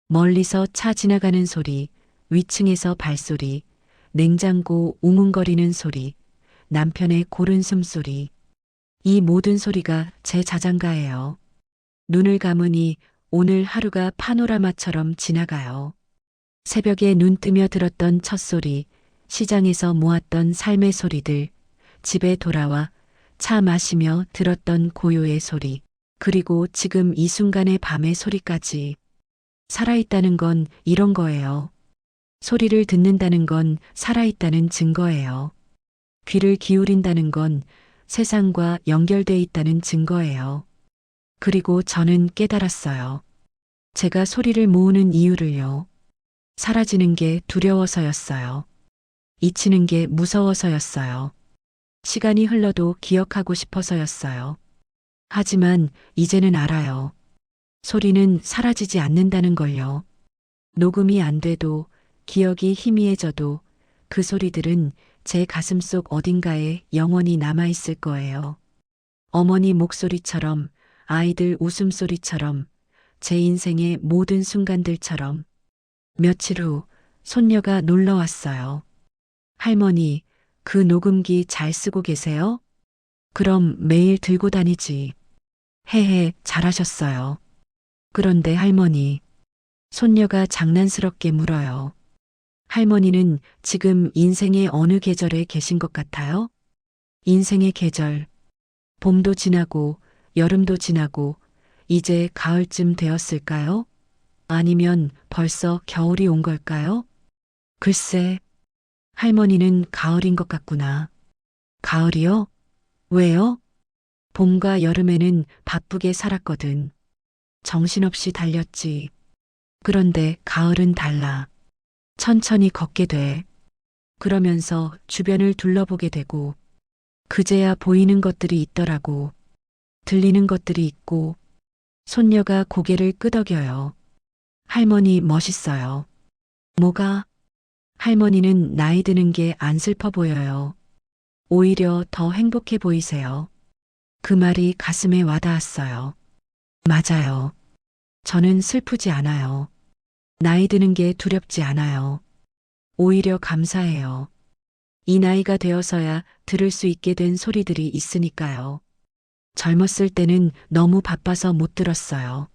멀리서 차 지나가는 소리, 위층에서 발소리, 냉장고 웅웅거리는 소리, 남편의 고른 숨소리. 이 모든 소리가 제 자장가예요. 눈을 감으니 오늘 하루가 파노라마처럼 지나가요. 새벽에 눈 뜨며 들었던 첫소리, 시장에서 모았던 삶의 소리들, 집에 돌아와 차 마시며 들었던 고요의 소리, 그리고 지금 이 순간의 밤의 소리까지. 살아있다는 건 이런 거예요. 소리를 듣는다는 건 살아있다는 증거예요. 귀를 기울인다는 건 세상과 연결돼 있다는 증거예요. 그리고 저는 깨달았어요. 제가 소리를 모으는 이유를요. 사라지는 게 두려워서였어요. 잊히는 게 무서워서였어요. 시간이 흘러도 기억하고 싶어서였어요. 하지만 이제는 알아요. 소리는 사라지지 않는다는 걸요. 녹음이 안 돼도 기억이 희미해져도 그 소리들은 제 가슴속 어딘가에 영원히 남아있을 거예요. 어머니 목소리처럼, 아이들 웃음소리처럼, 제 인생의 모든 순간들처럼. 며칠 후 손녀가 놀러 왔어요. 할머니, 그 녹음기 잘 쓰고 계세요? 그럼 매일 들고 다니지. 헤헤, 잘하셨어요. 그런데 할머니, 손녀가 장난스럽게 물어요. 할머니는 지금 인생의 어느 계절에 계신 것 같아요? 인생의 계절. 봄도 지나고, 여름도 지나고, 이제 가을쯤 되었을까요? 아니면 벌써 겨울이 온 걸까요? 글쎄, 할머니는 가을인 것 같구나. 가을이요? 왜요? 봄과 여름에는 바쁘게 살았거든. 정신없이 달렸지. 그런데 가을은 달라. 천천히 걷게 돼. 그러면서 주변을 둘러보게 되고, 그제야 보이는 것들이 있더라고. 들리는 것들이 있고, 손녀가 고개를 끄덕여요. 할머니 멋있어요. 뭐가? 할머니는 나이 드는 게 안 슬퍼 보여요. 오히려 더 행복해 보이세요. 그 말이 가슴에 와닿았어요. 맞아요. 저는 슬프지 않아요. 나이 드는 게 두렵지 않아요. 오히려 감사해요. 이 나이가 되어서야 들을 수 있게 된 소리들이 있으니까요. 젊었을 때는 너무 바빠서 못 들었어요.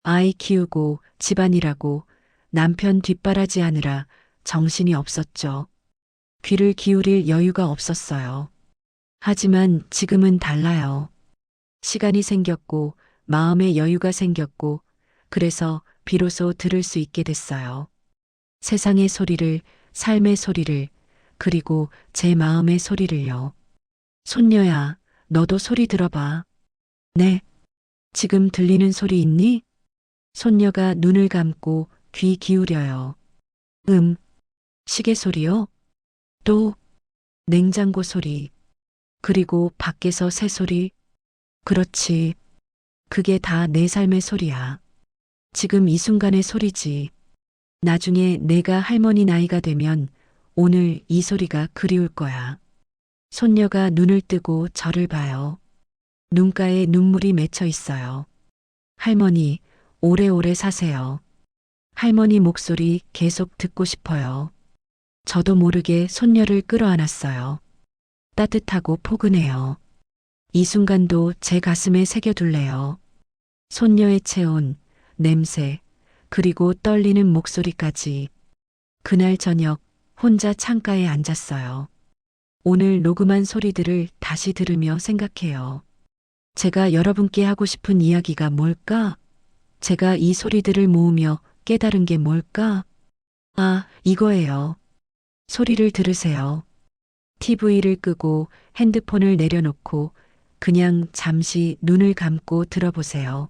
아이 키우고 집안일하고 남편 뒷바라지 하느라 정신이 없었죠. 귀를 기울일 여유가 없었어요. 하지만 지금은 달라요. 시간이 생겼고 마음의 여유가 생겼고 그래서 비로소 들을 수 있게 됐어요. 세상의 소리를, 삶의 소리를, 그리고 제 마음의 소리를요. 손녀야, 너도 소리 들어봐. 네. 지금 들리는 소리 있니? 손녀가 눈을 감고 귀 기울여요. 시계 소리요? 또, 냉장고 소리. 그리고 밖에서 새 소리. 그렇지. 그게 다 내 삶의 소리야. 지금 이 순간의 소리지. 나중에 내가 할머니 나이가 되면 오늘 이 소리가 그리울 거야. 손녀가 눈을 뜨고 저를 봐요. 눈가에 눈물이 맺혀 있어요. 할머니, 오래오래 사세요. 할머니 목소리 계속 듣고 싶어요. 저도 모르게 손녀를 끌어안았어요. 따뜻하고 포근해요. 이 순간도 제 가슴에 새겨둘래요. 손녀의 체온, 냄새, 그리고 떨리는 목소리까지. 그날 저녁 혼자 창가에 앉았어요. 오늘 녹음한 소리들을 다시 들으며 생각해요. 제가 여러분께 하고 싶은 이야기가 뭘까? 제가 이 소리들을 모으며 깨달은 게 뭘까? 아, 이거예요. 소리를 들으세요. TV를 끄고 핸드폰을 내려놓고 그냥 잠시 눈을 감고 들어보세요.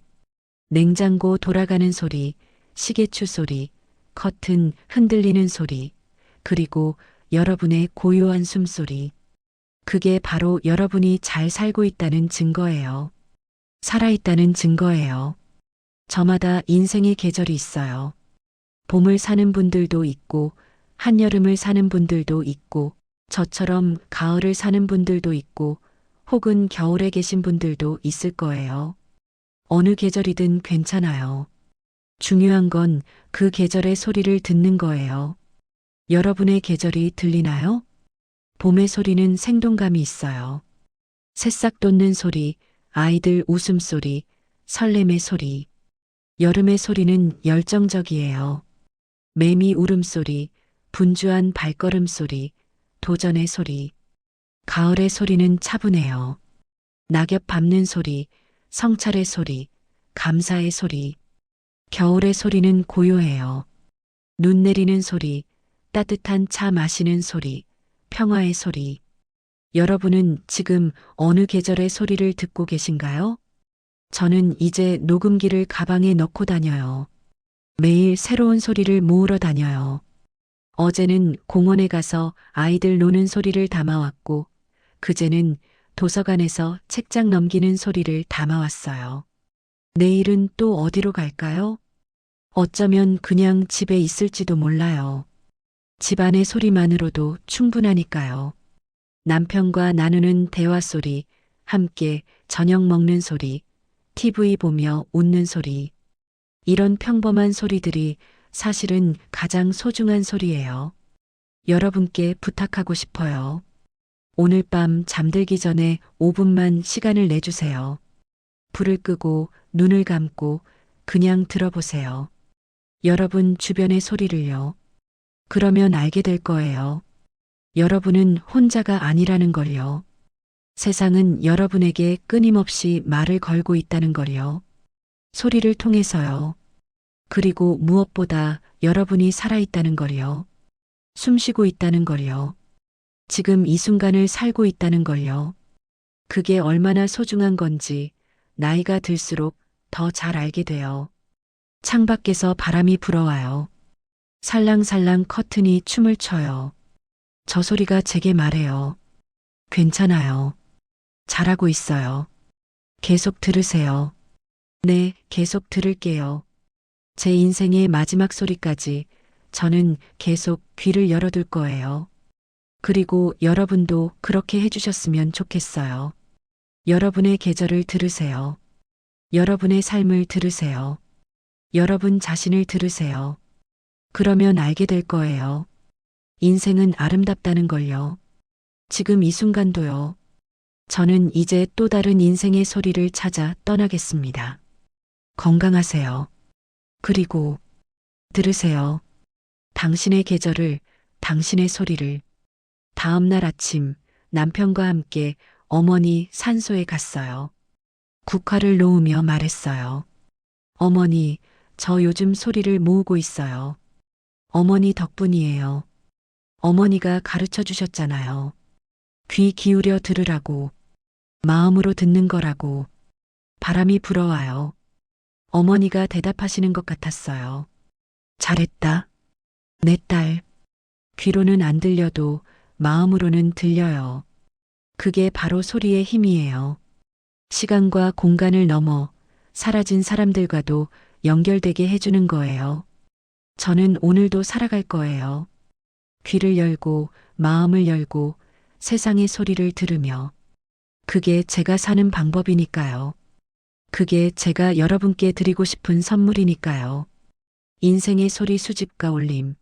냉장고 돌아가는 소리, 시계추 소리, 커튼 흔들리는 소리, 그리고 여러분의 고요한 숨소리. 그게 바로 여러분이 잘 살고 있다는 증거예요. 살아있다는 증거예요. 저마다 인생의 계절이 있어요. 봄을 사는 분들도 있고, 한여름을 사는 분들도 있고, 저처럼 가을을 사는 분들도 있고, 혹은 겨울에 계신 분들도 있을 거예요. 어느 계절이든 괜찮아요. 중요한 건 그 계절의 소리를 듣는 거예요. 여러분의 계절이 들리나요? 봄의 소리는 생동감이 있어요. 새싹 돋는 소리, 아이들 웃음소리, 설렘의 소리. 여름의 소리는 열정적이에요. 매미 울음소리, 분주한 발걸음 소리, 도전의 소리. 가을의 소리는 차분해요. 낙엽 밟는 소리, 성찰의 소리, 감사의 소리. 겨울의 소리는 고요해요. 눈 내리는 소리, 따뜻한 차 마시는 소리, 평화의 소리. 여러분은 지금 어느 계절의 소리를 듣고 계신가요? 저는 이제 녹음기를 가방에 넣고 다녀요. 매일 새로운 소리를 모으러 다녀요. 어제는 공원에 가서 아이들 노는 소리를 담아왔고, 그제는 도서관에서 책장 넘기는 소리를 담아왔어요. 내일은 또 어디로 갈까요? 어쩌면 그냥 집에 있을지도 몰라요. 집안의 소리만으로도 충분하니까요. 남편과 나누는 대화 소리, 함께 저녁 먹는 소리, TV 보며 웃는 소리. 이런 평범한 소리들이 사실은 가장 소중한 소리예요. 여러분께 부탁하고 싶어요. 오늘 밤 잠들기 전에 5분만 시간을 내주세요. 불을 끄고 눈을 감고 그냥 들어보세요. 여러분 주변의 소리를요. 그러면 알게 될 거예요. 여러분은 혼자가 아니라는 걸요. 세상은 여러분에게 끊임없이 말을 걸고 있다는 걸요. 소리를 통해서요. 그리고 무엇보다 여러분이 살아있다는 걸요. 숨쉬고 있다는 걸요. 지금 이 순간을 살고 있다는 걸요. 그게 얼마나 소중한 건지 나이가 들수록 더 잘 알게 돼요. 창밖에서 바람이 불어와요. 살랑살랑 커튼이 춤을 춰요. 저 소리가 제게 말해요. 괜찮아요. 잘하고 있어요. 계속 들으세요. 네, 계속 들을게요. 제 인생의 마지막 소리까지 저는 계속 귀를 열어둘 거예요. 그리고 여러분도 그렇게 해주셨으면 좋겠어요. 여러분의 계절을 들으세요. 여러분의 삶을 들으세요. 여러분 자신을 들으세요. 그러면 알게 될 거예요. 인생은 아름답다는 걸요. 지금 이 순간도요. 저는 이제 또 다른 인생의 소리를 찾아 떠나겠습니다. 건강하세요. 그리고 들으세요. 당신의 계절을, 당신의 소리를. 다음 날 아침 남편과 함께 어머니 산소에 갔어요. 국화를 놓으며 말했어요. 어머니, 저 요즘 소리를 모으고 있어요. 어머니 덕분이에요. 어머니가 가르쳐 주셨잖아요. 귀 기울여 들으라고. 마음으로 듣는 거라고. 바람이 불어와요. 어머니가 대답하시는 것 같았어요. 잘했다. 내 딸. 귀로는 안 들려도 마음으로는 들려요. 그게 바로 소리의 힘이에요. 시간과 공간을 넘어 사라진 사람들과도 연결되게 해주는 거예요. 저는 오늘도 살아갈 거예요. 귀를 열고 마음을 열고 세상의 소리를 들으며. 그게 제가 사는 방법이니까요. 그게 제가 여러분께 드리고 싶은 선물이니까요. 인생의 소리 수집가 올림.